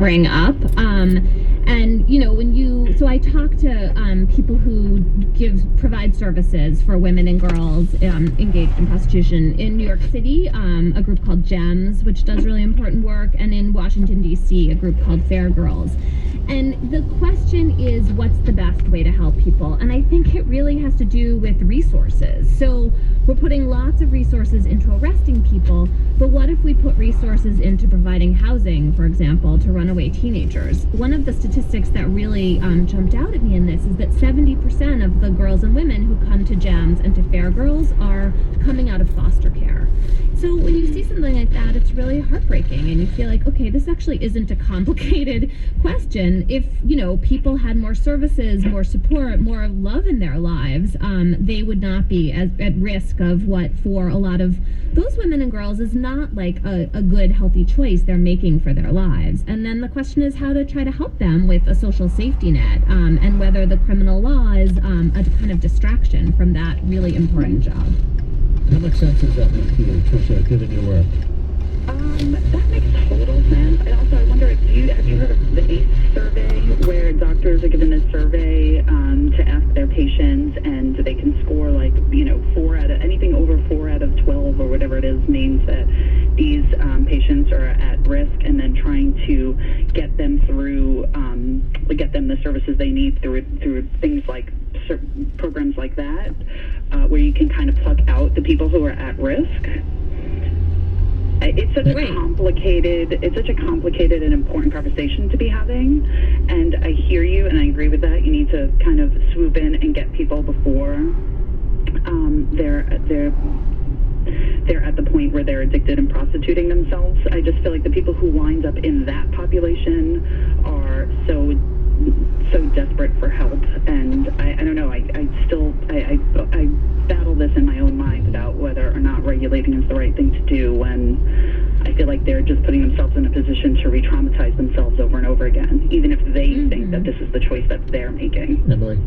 bring up. And so I talk to people who provide services for women and girls engaged in prostitution in New York City, a group called GEMS, which does really important work, and in Washington, D.C., a group called Fair Girls. And the question is, what's the best way to help people? And I think it really has to do with resources. So we're putting lots of resources into arresting people, but what if we put resources into providing housing, for example, to runaway teenagers? One of the statistics that really jumped out at me in this is that 70% of the girls and women who come to GEMS and to Fair Girls are coming out of foster care. So when you see something like that, it's really heartbreaking, and you feel like, okay, this actually isn't a complicated question. If, people had more services, more support, more love in their lives, they would not be at risk of what for a lot of those women and girls is not like a good, healthy choice they're making for their lives. And then the question is how to try to help them with a social safety net, and whether the criminal law is a kind of distraction from that really important job. How much sense does that make to you, Tricia, given your work? That makes total sense. And also, I wonder have you heard of the ACE survey, where doctors are given a survey to ask their patients, and they can score anything over 4 out of 12 or whatever it is means that these patients are at risk, and then trying to get them get them the services they need through things like programs like that, where you can kind of pluck out the people who are at risk. It's such a complicated and important conversation to be having, and I hear you and I agree with that. You need to kind of swoop in and get people before they're at the point where they're addicted and prostituting themselves. I just feel like the people who wind up in that population are so desperate for help, and I don't know, I battle this in my own mind about whether or not regulating is the right thing to do, when I feel like they're just putting themselves in a position to re-traumatize themselves over and over again, even if they think that this is the choice that they're making. Emily?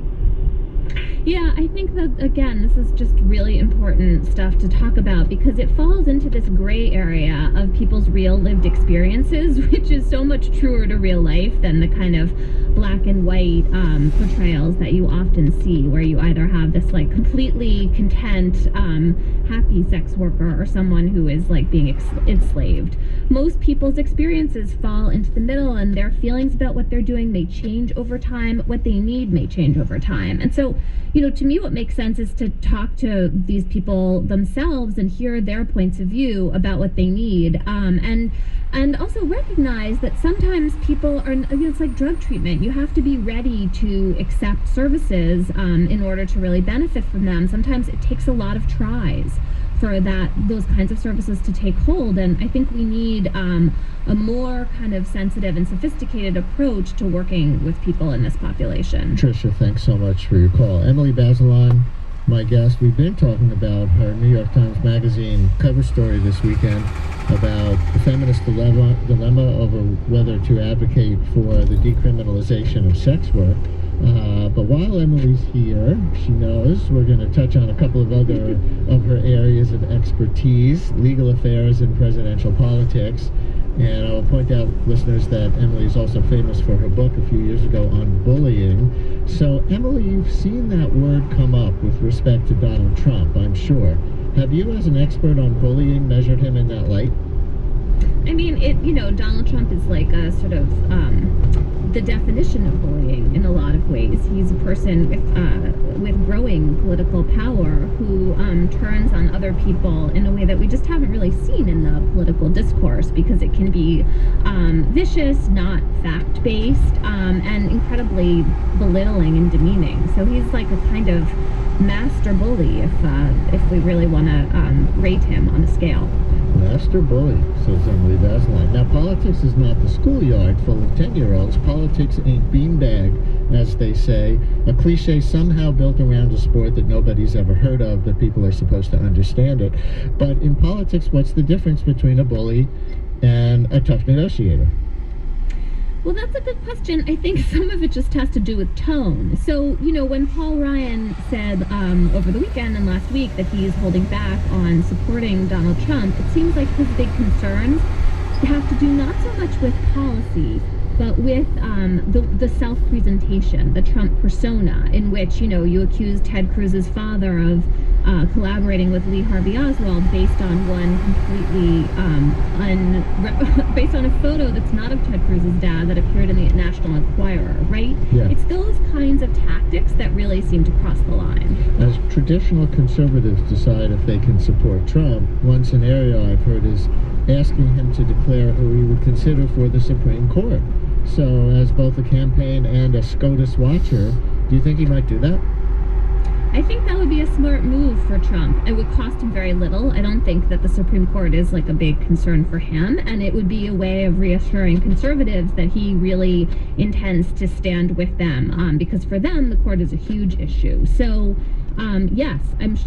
Yeah, I think that, again, this is just really important stuff to talk about, because it falls into this gray area of people's real lived experiences, which is so much truer to real life than the kind of black and white portrayals that you often see, where you either have this like completely content, happy sex worker, or someone who is like being enslaved. Most people's experiences fall into the middle, and their feelings about what they're doing may change over time. What they need may change over time. And so, to me, what makes sense is to talk to these people themselves and hear their points of view about what they need. And also recognize that sometimes people are, it's like drug treatment. You have to be ready to accept services in order to really benefit from them. Sometimes it takes a lot of tries for those kinds of services to take hold. And I think we need a more kind of sensitive and sophisticated approach to working with people in this population. Tricia, thanks so much for your call. Emily Bazelon, my guest. We've been talking about her New York Times Magazine cover story this weekend about the feminist dilemma over whether to advocate for the decriminalization of sex work. But while Emily's here, she knows we're going to touch on a couple of other of her areas of expertise: legal affairs and presidential politics. And I will point out, listeners, that Emily is also famous for her book a few years ago on bullying. So, Emily, you've seen that word come up with respect to Donald Trump, I'm sure. Have you, as an expert on bullying, measured him in that light? I mean, Donald Trump is like a sort of the definition of bullying in a lot of ways. He's a person with growing political power who turns on other people in a way that we just haven't really seen in the political discourse, because it can be vicious, not fact-based, and incredibly belittling and demeaning. So he's like a kind of master bully, if we really want to rate him on a scale. Master bully, says Emily Bazelon. Now, politics is not the schoolyard full of 10-year-olds. Politics ain't beanbag, as they say, a cliche somehow built around a sport that nobody's ever heard of, but people are supposed to understand it. But in politics, what's the difference between a bully and a tough negotiator? Well, that's a good question. I think some of it just has to do with tone. So, when Paul Ryan said over the weekend and last week that he's holding back on supporting Donald Trump, it seems like his big concerns have to do not so much with policy, but with the self-presentation, the Trump persona, in which, you know, you accuse Ted Cruz's father of collaborating with Lee Harvey Oswald based on one completely based on a photo that's not of Ted Cruz's dad that appeared in the National Enquirer, right? Yeah. It's those kinds of tactics that really seem to cross the line. As traditional conservatives decide if they can support Trump, one scenario I've heard is asking him to declare who he would consider for the Supreme Court. So, as both a campaign and a SCOTUS watcher, do you think he might do that? I think that would be a smart move for Trump. It would cost him very little. I don't think that the Supreme Court is like a big concern for him, and it would be a way of reassuring conservatives that he really intends to stand with them, because for them, the court is a huge issue. So, yes,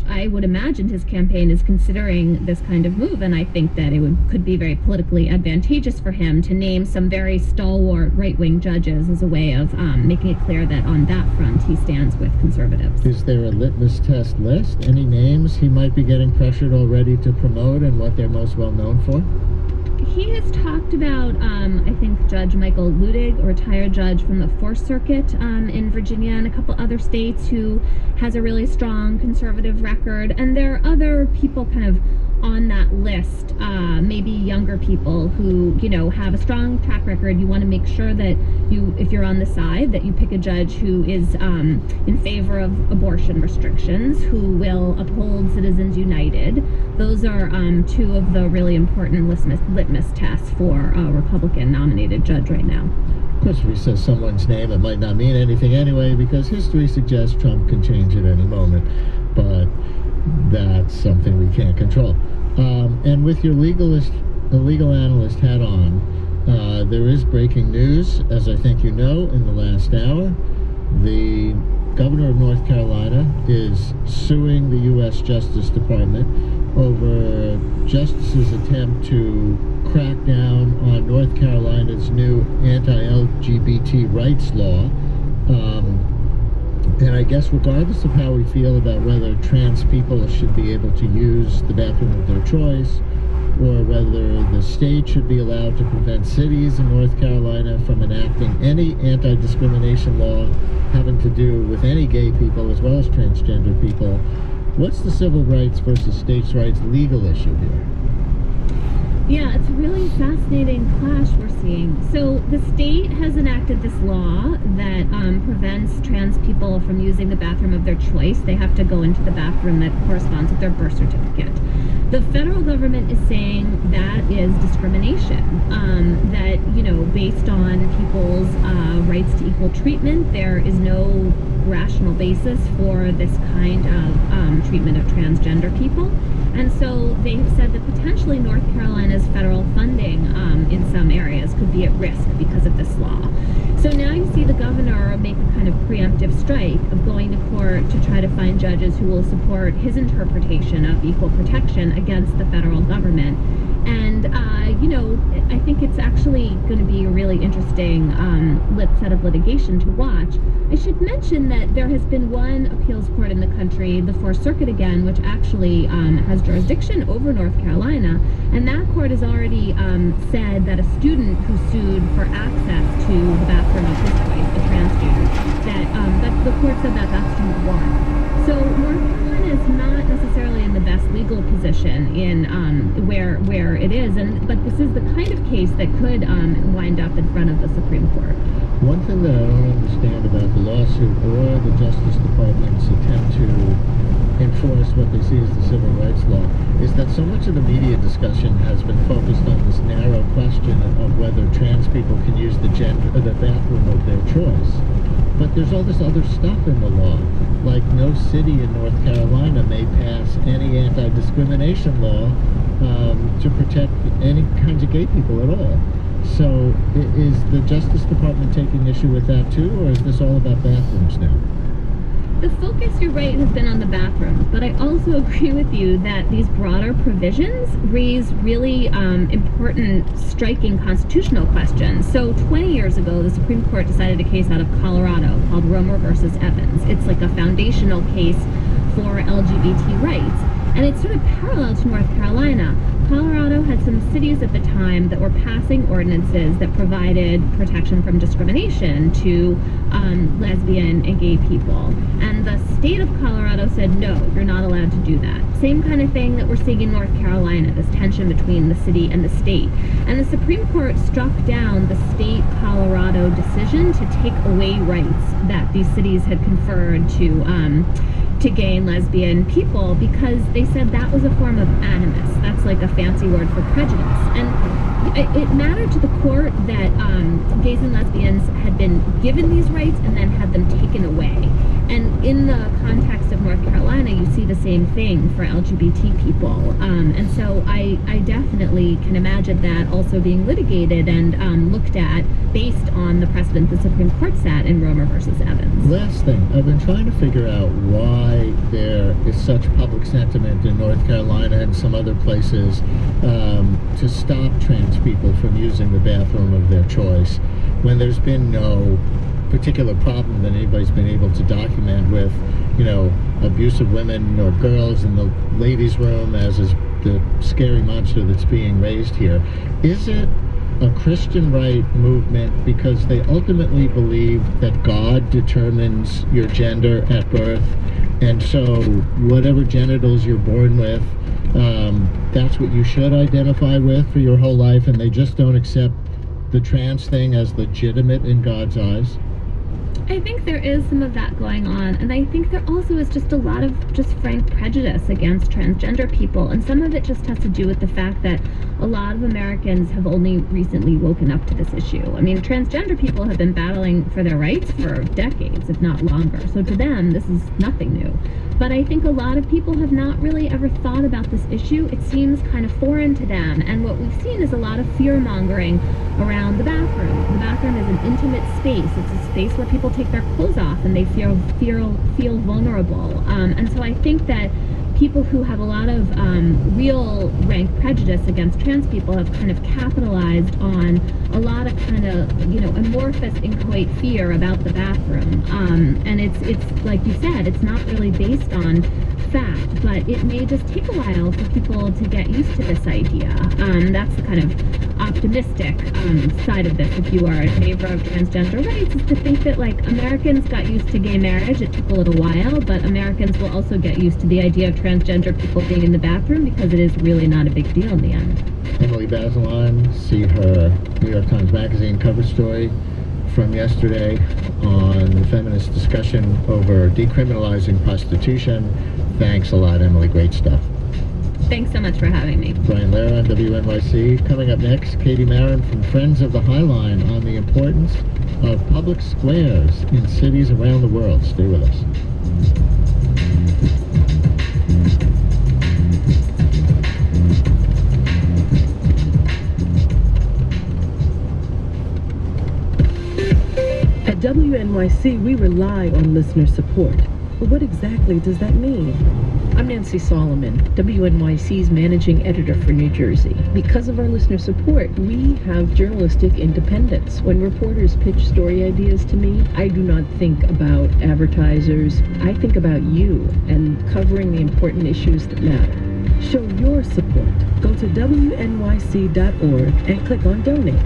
I would imagine his campaign is considering this kind of move, and I think that it could be very politically advantageous for him to name some very stalwart right-wing judges as a way of making it clear that on that front he stands with conservatives. Is there a litmus test list? Any names he might be getting pressured already to promote and what they're most well known for? He has talked about, I think, Judge Michael Luttig, a retired judge from the Fourth Circuit in Virginia and a couple other states, who has a really strong conservative record. And there are other people kind of on that list, maybe younger people who, you know, have a strong track record. You want to make sure that if you're on the side, that you pick a judge who is in favor of abortion restrictions, who will uphold Citizens United. Those are two of the really important litmus tests for a Republican-nominated judge right now. Of course, if he says someone's name, it might not mean anything anyway, because history suggests Trump can change at any moment. But that's something we can't control. And with your legal analyst hat on, there is breaking news, as I think you know, in the last hour. The governor of North Carolina is suing the U.S. Justice Department over Justice's attempt to crack down on North Carolina's new anti-LGBT rights law. And I guess regardless of how we feel about whether trans people should be able to use the bathroom of their choice, or whether the state should be allowed to prevent cities in North Carolina from enacting any anti-discrimination law having to do with any gay people as well as transgender people, what's the civil rights versus states' rights legal issue here? Yeah, it's a really fascinating clash we're seeing. So the state has enacted this law that prevents trans people from using the bathroom of their choice. They have to go into the bathroom that corresponds with their birth certificate. The federal government is saying that is discrimination, that, you know, based on people's rights to equal treatment, there is no rational basis for this kind of treatment of transgender people. And so they have said that potentially North Carolina's federal funding in some areas could be at risk because of this law. So now you see the governor make a kind of preemptive strike of going to court to try to find judges who will support his interpretation of equal protection against the federal government. And, you know, I think it's actually going to be a really interesting set of litigation to watch. I should mention that there has been one appeals court in the country, the Fourth Circuit again, which actually has jurisdiction over North Carolina. And that court has already said that a student who sued for access to the bathroom of his choice, a trans student, that the court said that that student won. So North Carolina is not necessarily in the best legal position in where it is, but this is the kind of case that could wind up in front of the Supreme Court. One thing that I don't understand about the lawsuit or the Justice Department's attempt to enforce what they see as the civil rights law is that so much of the media discussion has been focused on this narrow question of whether trans people can use the bathroom of their choice. But there's all this other stuff in the law, like no city in North Carolina may pass any anti-discrimination law to protect any kinds of gay people at all. So is the Justice Department taking issue with that too, or is this all about bathrooms now? The focus, you're right, has been on the bathrooms, but I also agree with you that these broader provisions raise really important, striking constitutional questions. So 20 years ago, the Supreme Court decided a case out of Colorado called Romer versus Evans. It's like a foundational case for LGBT rights. And it's sort of parallel to North Carolina. Colorado had some cities at the time that were passing ordinances that provided protection from discrimination to lesbian and gay people. And the state of Colorado said, no, you're not allowed to do that. Same kind of thing that we're seeing in North Carolina, this tension between the city and the state. And the Supreme Court struck down the state Colorado decision to take away rights that these cities had conferred to gay and lesbian people, because they said that was a form of animus. That's like a fancy word for prejudice. And it mattered to the court that gays and lesbians had been given these rights and then had them taken away. And in the context of North Carolina, you see the same thing for LGBT people. And so I definitely can imagine that also being litigated and looked at based on the precedent the Supreme Court set in Romer versus Evans. Last thing, I've been trying to figure out why there is such public sentiment in North Carolina and some other places to stop trans people from using the bathroom of their choice, when there's been no particular problem that anybody's been able to document with, abuse of women or girls in the ladies' room, as is the scary monster that's being raised here. Is it a Christian right movement because they ultimately believe that God determines your gender at birth, and so whatever genitals you're born with, that's what you should identify with for your whole life, and they just don't accept the trans thing as legitimate in God's eyes? I think there is some of that going on, and I think there also is just a lot of just frank prejudice against transgender people, and some of it just has to do with the fact that a lot of Americans have only recently woken up to this issue. I mean, transgender people have been battling for their rights for decades, if not longer, so to them this is nothing new. But I think a lot of people have not really ever thought about this issue. It seems kind of foreign to them, and what we've seen is a lot of fear-mongering around the bathroom. The bathroom is an intimate space. It's a space where people take their clothes off and they feel vulnerable. And so I think that people who have a lot of real rank prejudice against trans people have kind of capitalized on a lot of kind of, amorphous, inchoate fear about the bathroom. And it's like you said, it's not really based on fact, but it may just take a while for people to get used to this idea. That's the kind of optimistic side of this, if you are in favor of transgender rights, is to think that, like, Americans got used to gay marriage. It took a little while, but Americans will also get used to the idea of transgender people being in the bathroom, because it is really not a big deal in the end. Emily Bazelon, see her New York Times Magazine cover story from yesterday on the feminist discussion over decriminalizing prostitution. Thanks a lot, Emily. Great stuff. Thanks so much for having me. Brian Lehrer on WNYC. Coming up next, Katie Marin from Friends of the High Line on the importance of public squares in cities around the world. Stay with us. At WNYC, we rely on listener support. But what exactly does that mean? I'm Nancy Solomon, WNYC's managing editor for New Jersey. Because of our listener support, we have journalistic independence. When reporters pitch story ideas to me, I do not think about advertisers. I think about you and covering the important issues that matter. Show your support. Go to WNYC.org and click on Donate.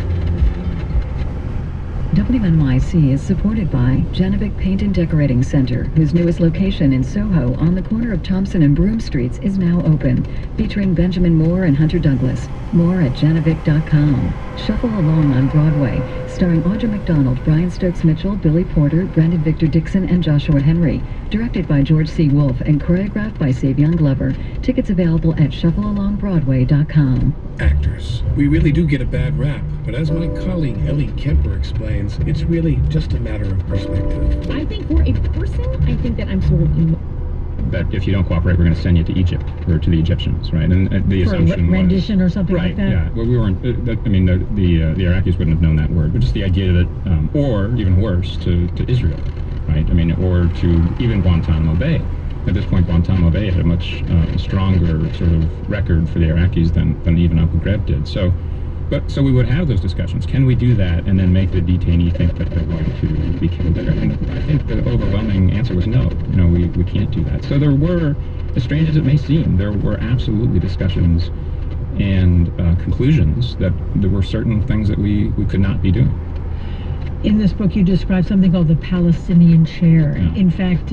WNYC is supported by Genovic Paint and Decorating Center, whose newest location in Soho on the corner of Thompson and Broome Streets is now open, featuring Benjamin Moore and Hunter Douglas. More at Genovic.com. Shuffle Along on Broadway, starring Audra McDonald, Brian Stokes Mitchell, Billy Porter, Brendan Victor Dixon, and Joshua Henry. Directed by George C. Wolfe and choreographed by Savion Glover. Tickets available at shufflealongbroadway.com. Actors. We really do get a bad rap, but as my colleague Ellie Kemper explains, it's really just a matter of perspective. I think for a person, I think that I'm sold that if you don't cooperate, we're going to send you to Egypt or to the Egyptians, right? And the for assumption a rendition was, or something right, like that. Yeah. Well, we weren't. The Iraqis wouldn't have known that word, but just the idea that, or even worse, to Israel, right? I mean, or to even Guantanamo Bay. At this point, Guantanamo Bay had a much stronger sort of record for the Iraqis than even Abu Ghraib did. So we would have those discussions. Can we do that and then make the detainee think that they're going to be killed there? And I think the overwhelming answer was no. We can't do that. So there as strange as it may seem, there were absolutely discussions and conclusions that there were certain things that we could not be doing. In this book, you describe something called the Palestinian chair. Yeah. In fact,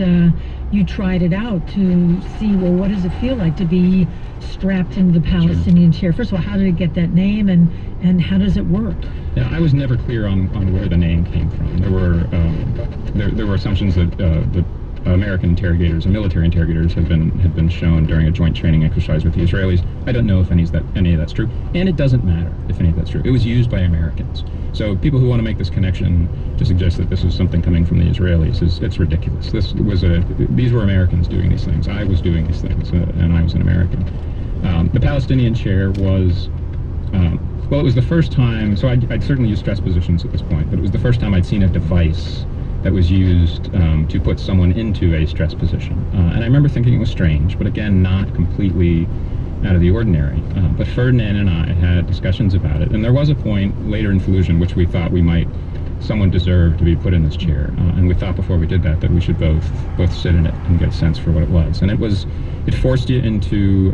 you tried it out to see, well, what does it feel like to be strapped into the Palestinian chair? First of all, how did it get that name, and how does it work? Yeah, I was never clear on where the name came from. There were assumptions that the American interrogators and military interrogators had been shown during a joint training exercise with the Israelis. I don't know if any of that's true, and it doesn't matter if any of that's true. It was used by Americans. So people who want to make this connection to suggest that this is something coming from the Israelis it's ridiculous. These were Americans doing these things. I was doing these things, and I was an American. The Palestinian chair was. Well, it was the first time. So I'd certainly used stress positions at this point, but it was the first time I'd seen a device that was used to put someone into a stress position. And I remember thinking it was strange, but again, not completely out of the ordinary. But Ferdinand and I had discussions about it, and there was a point later in Fallujah in which we thought someone deserved to be put in this chair, and we thought before we did that we should both sit in it and get a sense for what it was. And it forced you into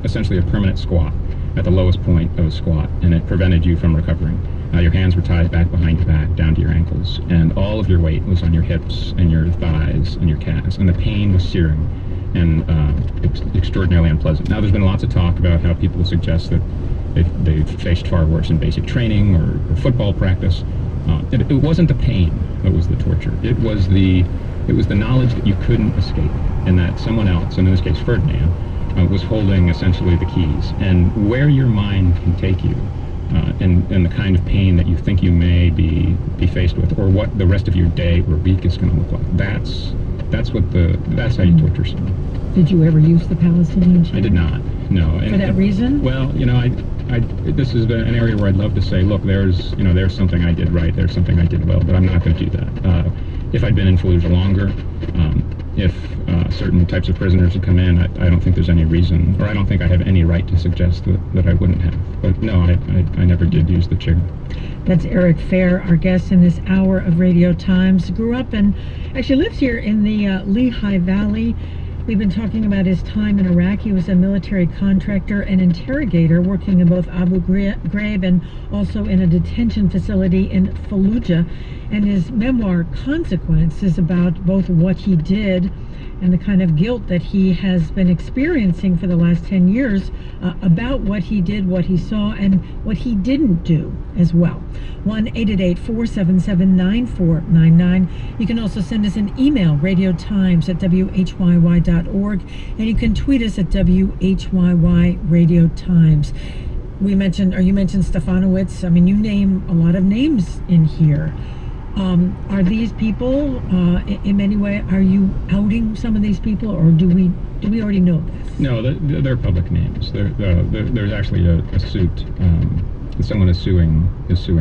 essentially a permanent squat at the lowest point of a squat, and it prevented you from recovering. Your hands were tied back behind your back down to your ankles, and all of your weight was on your hips and your thighs and your calves, and the pain was searing and extraordinarily unpleasant. Now, there's been lots of talk about how people suggest that they've faced far worse in basic training or football practice. It wasn't the pain that was the torture. It was the knowledge that you couldn't escape, and that someone else, and in this case Ferdinand, was holding essentially the keys. And where your mind can take you, and the kind of pain that you think you may be faced with, or what the rest of your day or week is going to look like. That's how you torture someone. Did you ever use the Palestinian chair? I did not. No. For that reason? Well, this is an area where I'd love to say, look, there's something I did right, there's something I did well, but I'm not going to do that. If I'd been in Fallujah longer, if certain types of prisoners had come in, I don't think there's any reason, or I don't think I have any right to suggest that I wouldn't have. But no, I never did use the chair. That's Eric Fair, our guest in this hour of Radio Times. Grew up and actually lives here in the Lehigh Valley. We've been talking about his time in Iraq. He was a military contractor and interrogator working in both Abu Ghraib and also in a detention facility in Fallujah. And his memoir, Consequence, is about both what he did and the kind of guilt that he has been experiencing for the last 10 years about what he did, what he saw, and what he didn't do as well. 1-888-477-9499. You can also send us an email, radiotimes@whyy.org, and you can tweet us at WHYY Radio Times. You mentioned Stefanowitz. I mean, you name a lot of names in here. Are these people, in any way, are you outing some of these people, or do we already know this? No, they're public names. There's actually a suit. Someone is suing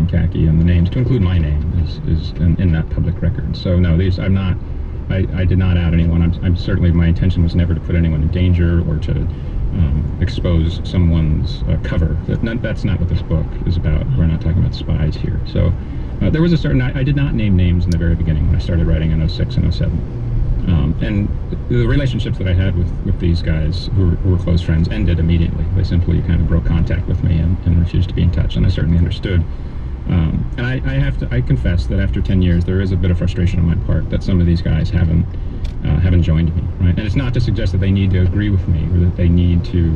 Khaki, and the names, to include my name, is in that public record. So no, I did not out anyone. I'm certainly, my intention was never to put anyone in danger or to expose someone's cover. That's not what this book is about. We're not talking about spies here. So there was I did not name names in the very beginning when I started writing in 06 and 07. And the relationships that I had with these guys who were close friends ended immediately. They simply kind of broke contact with me and refused to be in touch, and I certainly understood. And I confess that after 10 years, there is a bit of frustration on my part that some of these guys haven't joined me, right? And it's not to suggest that they need to agree with me or that they need to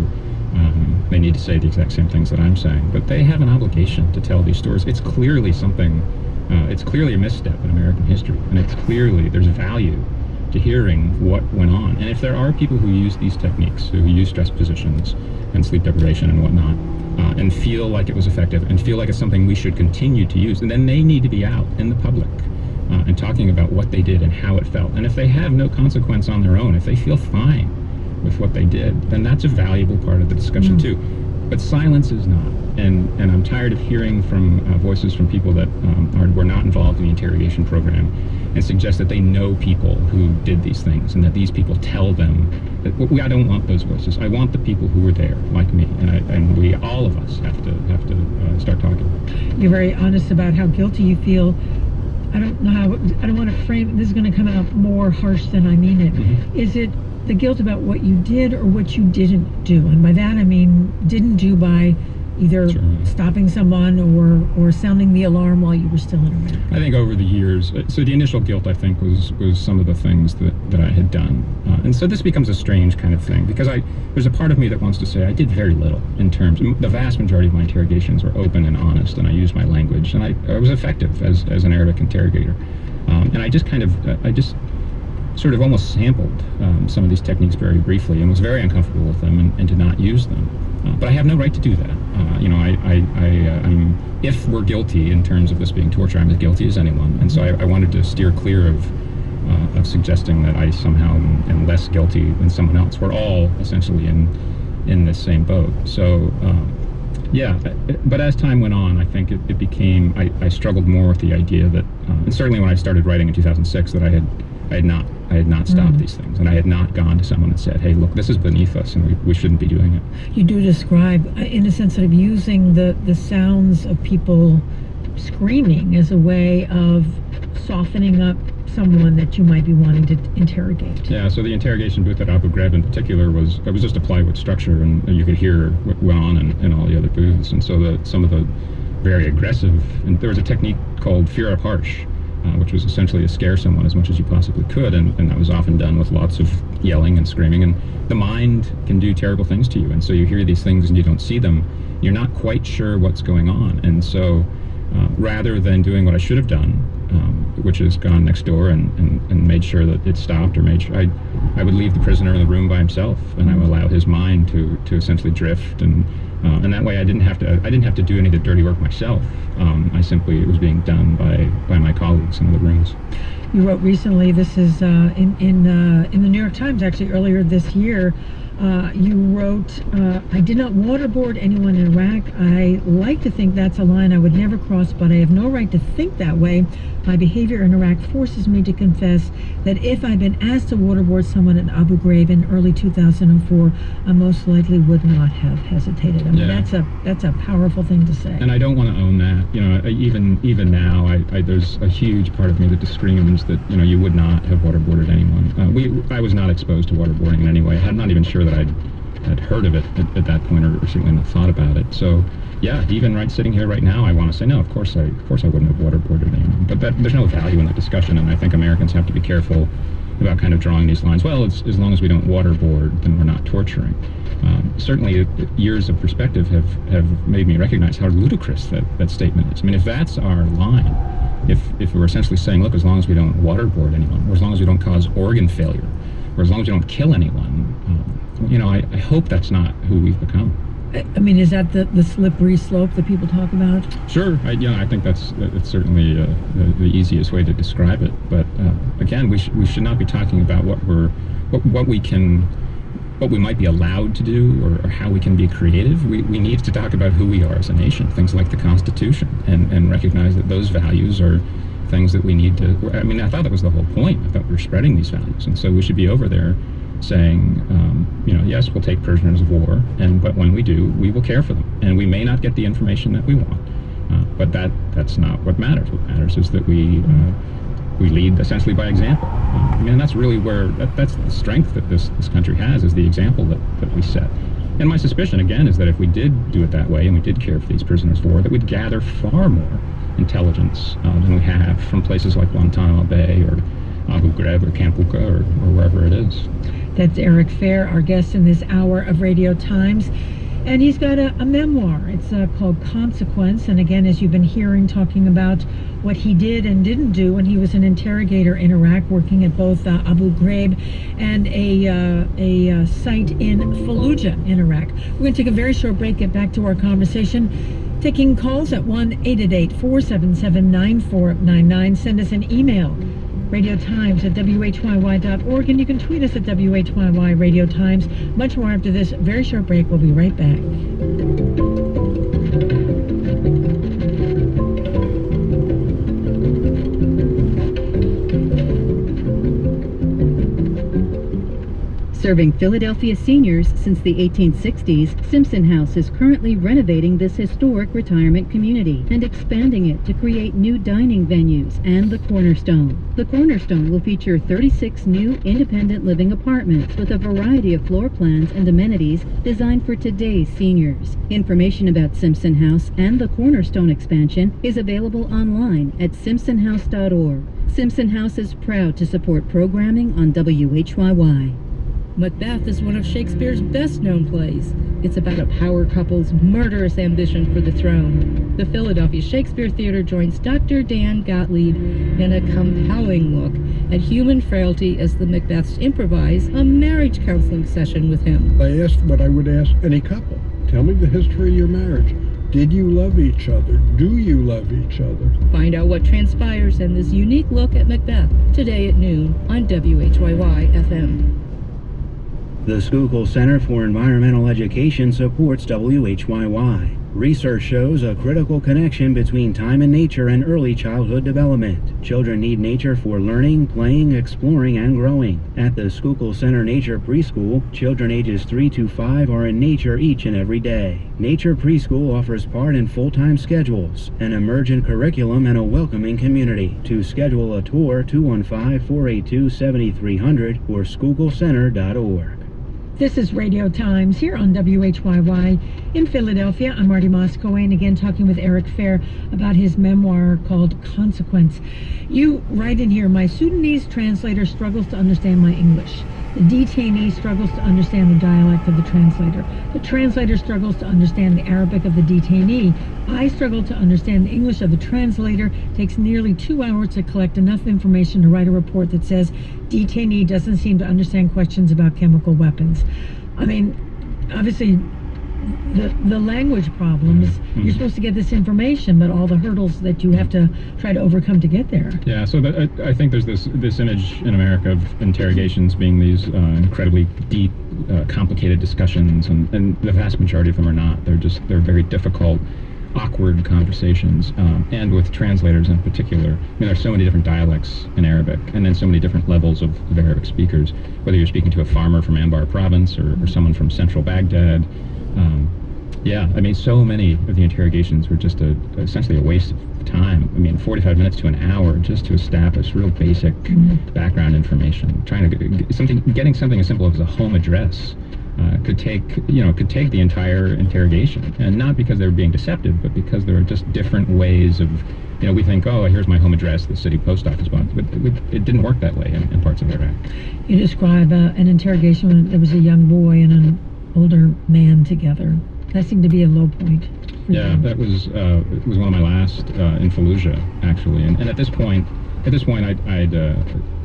say the exact same things that I'm saying, but they have an obligation to tell these stories. It's clearly something, it's clearly a misstep in American history, and there's value to hearing what went on. And if there are people who use these techniques, who use stress positions and sleep deprivation and whatnot, and feel like it was effective and feel like it's something we should continue to use, and then they need to be out in the public and talking about what they did and how it felt. And if they have no consequence on their own, if they feel fine with what they did, then that's a valuable part of the discussion too. But silence is not. And I'm tired of hearing from voices from people that were not involved in the interrogation program and suggest that they know people who did these things and that these people tell them that I don't want those voices. I want the people who were there, like me, and we, all of us, have to start talking. You're very honest about how guilty you feel. I don't want to frame, this is going to come out more harsh than I mean it. Mm-hmm. Is it the guilt about what you did or what you didn't do. And by that I mean didn't do by either stopping someone or sounding the alarm while you were still in Iraq. I think over the years, so the initial guilt, I think, was some of the things that I had done. And so this becomes a strange kind of thing, because there's a part of me that wants to say I did very little in terms, the vast majority of my interrogations were open and honest, and I used my language, and I was effective as an Arabic interrogator. And I just sort of almost sampled some of these techniques very briefly and was very uncomfortable with them and did not use them. But I have no right to do that. I'm, if we're guilty in terms of this being torture, I'm as guilty as anyone. And so I wanted to steer clear of suggesting that I somehow am less guilty than someone else. We're all essentially in this same boat. So, yeah, but as time went on, I think it became, I struggled more with the idea that, and certainly when I started writing in 2006, that I had not stopped these things, and I had not gone to someone and said, hey, look, this is beneath us, and we shouldn't be doing it. You do describe, in a sense, of using the sounds of people screaming as a way of softening up someone that you might be wanting to interrogate. Yeah, so the interrogation booth at Abu Ghraib in particular was just a plywood structure, and you could hear what went on in all the other booths, and so some of the very aggressive, and there was a technique called Fira Harsh, which was essentially to scare someone as much as you possibly could, and that was often done with lots of yelling and screaming, and the mind can do terrible things to you, and so you hear these things and you don't see them, you're not quite sure what's going on, and so rather than doing what I should have done, which is gone next door and made sure that it stopped, or made sure I would leave the prisoner in the room by himself, and I would allow his mind to essentially drift, and that way I didn't have to do any of the dirty work myself. It was being done by my colleagues in the rooms. You wrote recently, this is in the New York Times, actually earlier this year, you wrote, I did not waterboard anyone in Iraq. I like to think that's a line I would never cross, but I have no right to think that way. My behavior in Iraq forces me to confess that if I'd been asked to waterboard someone at Abu Ghraib in early 2004, I most likely would not have hesitated. I mean, that's a powerful thing to say. And I don't want to own that. You know, even now, there's a huge part of me that screams that, you know, you would not have waterboarded anyone. I was not exposed to waterboarding in any way. I'm not even sure that I'd heard of it at that point, or certainly not thought about it. So, yeah, even sitting here right now, I want to say, no, of course I wouldn't have waterboarded anyone. But there's no value in that discussion, and I think Americans have to be careful about kind of drawing these lines. Well, as long as we don't waterboard, then we're not torturing. Certainly, years of perspective have made me recognize how ludicrous that statement is. I mean, if that's our line, if we're essentially saying, look, as long as we don't waterboard anyone, or as long as we don't cause organ failure, or as long as we don't kill anyone, you know, I hope that's not who we've become. I mean, is that the slippery slope that people talk about? Sure. I think it's certainly the easiest way to describe it. But again, we should not be talking about what we might be allowed to do, or how we can be creative. We need to talk about who we are as a nation, things like the Constitution, and recognize that those values are things that we need to. I mean, I thought that was the whole point. I thought we were spreading these values, and so we should be over there saying, you know, yes, we'll take prisoners of war, but when we do, we will care for them, and we may not get the information that we want, but that's not what matters. What matters is that we lead essentially by example. I mean, that's really where that's the strength that this country has, is the example that we set. And my suspicion, again, is that if we did do it that way, and we did care for these prisoners of war, that we'd gather far more intelligence than we have from places like Guantanamo Bay or Abu Ghraib or Camp Uca or wherever it is. That's Eric Fair, our guest in this hour of Radio Times. And he's got a memoir. It's called Consequence. And again, as you've been hearing, talking about what he did and didn't do when he was an interrogator in Iraq, working at both Abu Ghraib and a site in Fallujah in Iraq. We're going to take a very short break, get back to our conversation, taking calls at 1-888-477-9499. Send us an email, radiotimes@whyy.org, and you can tweet us at WHYY Radio Times. Much more after this very short break. We'll be right back. Serving Philadelphia seniors since the 1860s, Simpson House is currently renovating this historic retirement community and expanding it to create new dining venues and the Cornerstone. The Cornerstone will feature 36 new independent living apartments with a variety of floor plans and amenities designed for today's seniors. Information about Simpson House and the Cornerstone expansion is available online at simpsonhouse.org. Simpson House is proud to support programming on WHYY. Macbeth is one of Shakespeare's best-known plays. It's about a power couple's murderous ambition for the throne. The Philadelphia Shakespeare Theater joins Dr. Dan Gottlieb in a compelling look at human frailty as the Macbeths improvise a marriage counseling session with him. I asked what I would ask any couple. Tell me the history of your marriage. Did you love each other? Do you love each other? Find out what transpires in this unique look at Macbeth today at noon on WHYY-FM. The Schuylkill Center for Environmental Education supports WHYY. Research shows a critical connection between time and nature and early childhood development. Children need nature for learning, playing, exploring, and growing. At the Schuylkill Center Nature Preschool, children ages 3 to 5 are in nature each and every day. Nature Preschool offers part and full-time schedules, an emergent curriculum, and a welcoming community. To schedule a tour, 215-482-7300 or schuylkillcenter.org. This is Radio Times here on WHYY in Philadelphia. I'm Marty Moscow, again talking with Eric Fair about his memoir called Consequence. You write in here, my Sudanese translator struggles to understand my English. The detainee struggles to understand the dialect of the translator. The translator struggles to understand the Arabic of the detainee. I struggle to understand the English of the translator. It takes nearly 2 hours to collect enough information to write a report that says detainee doesn't seem to understand questions about chemical weapons. I mean, obviously, the language problems, you're supposed to get this information, but all the hurdles that you have to try to overcome to get there. Yeah, so I think there's this image in America of interrogations being these incredibly deep, complicated discussions, and the vast majority of them are not. They're very difficult, awkward conversations, and with translators in particular. I mean, there's so many different dialects in Arabic, and then so many different levels of Arabic speakers, whether you're speaking to a farmer from Anbar province or someone from central Baghdad. Yeah, I mean, so many of the interrogations were just essentially a waste of time. I mean, 45 minutes to an hour just to establish real basic background information. Getting something as simple as a home address could take the entire interrogation, and not because they were being deceptive, but because there were just different ways of, we think, oh, here's my home address, the city post office box, but it didn't work that way in parts of Iraq. You describe an interrogation when there was a young boy and an older man together. That seemed to be a low point. Yeah, that was it was one of my last in Fallujah, actually, and at this point,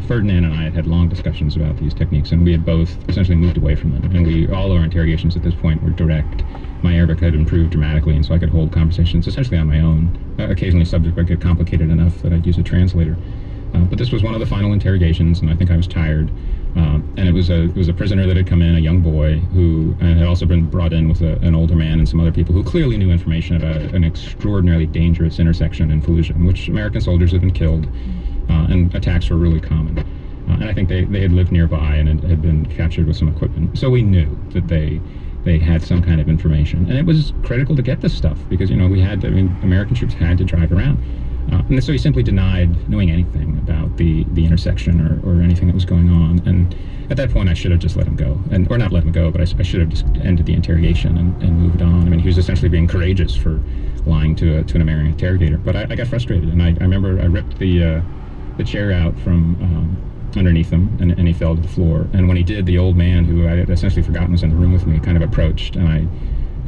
Ferdinand and I had long discussions about these techniques, and we had both essentially moved away from them, and all of our interrogations at this point were direct. My Arabic had improved dramatically, and so I could hold conversations essentially on my own. Occasionally subject would get complicated enough that I'd use a translator. But this was one of the final interrogations, and I think I was tired. And it was a prisoner that had come in, a young boy, who had also been brought in with an older man and some other people who clearly knew information about an extraordinarily dangerous intersection in Fallujah, in which American soldiers had been killed, and attacks were really common. And I think they had lived nearby and had been captured with some equipment. So we knew that they had some kind of information. And it was critical to get this stuff, because, American troops had to drive around. And so he simply denied knowing anything about the intersection or anything that was going on. And at that point, I should have just let him go. Or not let him go, but I should have just ended the interrogation and moved on. I mean, he was essentially being courageous for lying to an American interrogator. But I got frustrated, and I remember I ripped the chair out from underneath him, and he fell to the floor. And when he did, the old man, who I had essentially forgotten was in the room with me, kind of approached, and I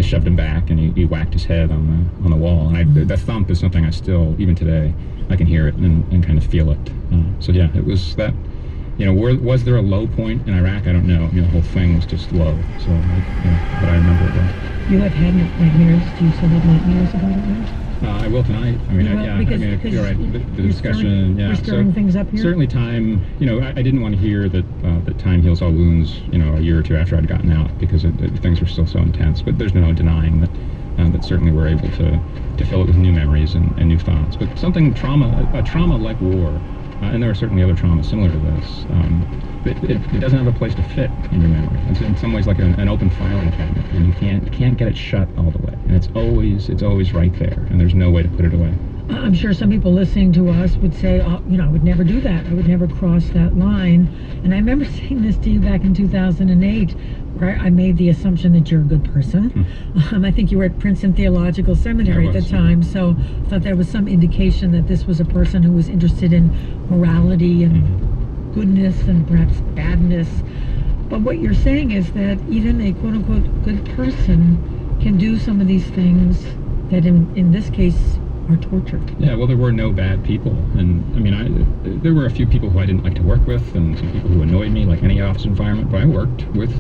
shoved him back, and he whacked his head on the wall. And that thump is something I still, even today, I can hear it and kind of feel it. So yeah, it was that. Was there a low point in Iraq? I don't know. The whole thing was just low. So, but I remember it well. You have had nightmares. Do you still have nightmares about it now? I will tonight. I mean, because you're right. The discussion, we're stirring things up here. Certainly, time. I didn't want to hear that time heals all wounds. A year or two after I'd gotten out, because things were still so intense. But there's no denying that certainly we're able to fill it with new memories and new thoughts. But a trauma like war, and there are certainly other traumas similar to this. It doesn't have a place to fit in your memory. It's in some ways like an open filing cabinet, and you can't get it shut all the way. And it's always right there, and there's no way to put it away. I'm sure some people listening to us would say, oh, I would never do that. I would never cross that line. And I remember saying this to you back in 2008, where I made the assumption that you're a good person. I think you were at Princeton Theological Seminary at the time, so I thought there was some indication that this was a person who was interested in morality and goodness and perhaps badness. But what you're saying is that even a quote-unquote good person can do some of these things that in this case are torture. Yeah, well, there were no bad people, and I mean, there were a few people who I didn't like to work with, and some people who annoyed me, like any office environment. But I worked with